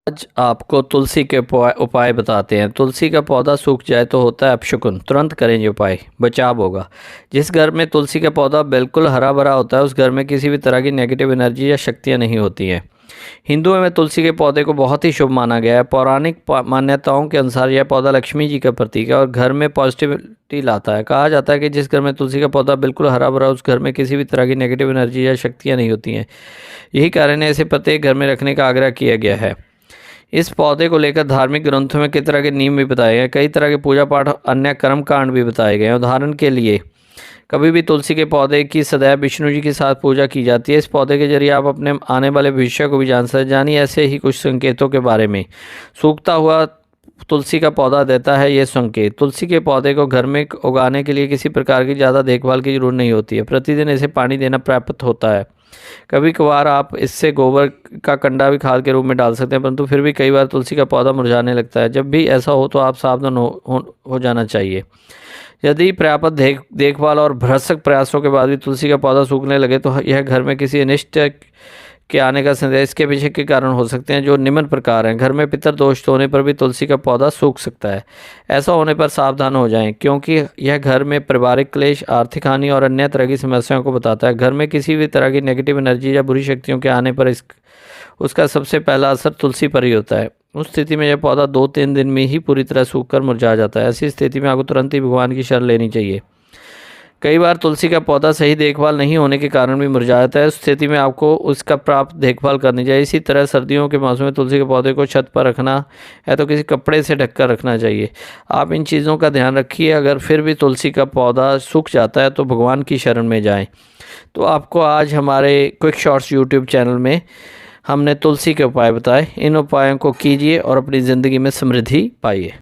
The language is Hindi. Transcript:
आज आपको तुलसी के उपाय बताते हैं। तुलसी का पौधा सूख जाए तो होता है अपशकुन, तुरंत करें ये उपाय, बचाव होगा। जिस घर में तुलसी का पौधा बिल्कुल हरा भरा होता है उस घर में किसी भी तरह की नेगेटिव एनर्जी या शक्तियाँ नहीं होती हैं। हिंदुओं में तुलसी के पौधे को बहुत ही शुभ माना गया है। पौराणिक मान्यताओं के अनुसार यह पौधा लक्ष्मी जी का प्रतीक है और घर में पॉजिटिविटी लाता है। कहा जाता है कि जिस घर में तुलसी का पौधा बिल्कुल हरा भरा उस घर में किसी भी तरह की नेगेटिव एनर्जी या शक्तियाँ नहीं होती हैं। यही कारण है इसे प्रत्येक घर में रखने का आग्रह किया गया है। इस पौधे को लेकर धार्मिक ग्रंथों में कई तरह के नियम भी बताए गए हैं। कई तरह के पूजा पाठ, अन्य कर्म कांड भी बताए गए हैं। उदाहरण के लिए कभी भी तुलसी के पौधे की सदैव विष्णु जी के साथ पूजा की जाती है। इस पौधे के जरिए आप अपने आने वाले भविष्य को भी जान सकते हैं। जानिए ऐसे ही कुछ संकेतों के बारे में। सूखता हुआ तुलसी का पौधा देता है ये संकेत। तुलसी के पौधे को घर में उगाने के लिए किसी प्रकार की ज़्यादा देखभाल की जरूरत नहीं होती है। प्रतिदिन इसे पानी देना पर्याप्त होता है। कभी कभार आप इससे गोबर का कंडा भी खाद के रूप में डाल सकते हैं, परंतु फिर भी कई बार तुलसी का पौधा मुरझाने लगता है। जब भी ऐसा हो तो आप सावधान हो जाना चाहिए। यदि पर्याप्त देखभाल और भरसक प्रयासों के बाद भी तुलसी का पौधा सूखने लगे तो यह घर में किसी अनिष्ट के आने का संदेश, इसके पीछे के कारण हो सकते हैं जो निम्न प्रकार हैं। घर में पितर दोष होने पर भी तुलसी का पौधा सूख सकता है। ऐसा होने पर सावधान हो जाएं, क्योंकि यह घर में पारिवारिक क्लेश, आर्थिक हानि और अन्य तरह की समस्याओं को बताता है। घर में किसी भी तरह की नेगेटिव एनर्जी या बुरी शक्तियों के आने पर उसका सबसे पहला असर तुलसी पर ही होता है। उस स्थिति में यह पौधा 2-3 दिन में ही पूरी तरह सूखकर मुरझा जाता है। ऐसी स्थिति में आपको तुरंत ही भगवान की शरण लेनी चाहिए। कई बार तुलसी का पौधा सही देखभाल नहीं होने के कारण भी मुरझा जाता है। उस स्थिति में आपको उसका प्राप्त देखभाल करनी चाहिए। इसी तरह सर्दियों के मौसम में तुलसी के पौधे को छत पर रखना है तो किसी कपड़े से ढककर रखना चाहिए। आप इन चीज़ों का ध्यान रखिए। अगर फिर भी तुलसी का पौधा सूख जाता है तो भगवान की शरण में जाएं। तो आपको आज हमारे क्विक शॉर्ट्स यूट्यूब चैनल में हमने तुलसी के उपाय बताए। इन उपायों को कीजिए और अपनी ज़िंदगी में समृद्धि पाइए।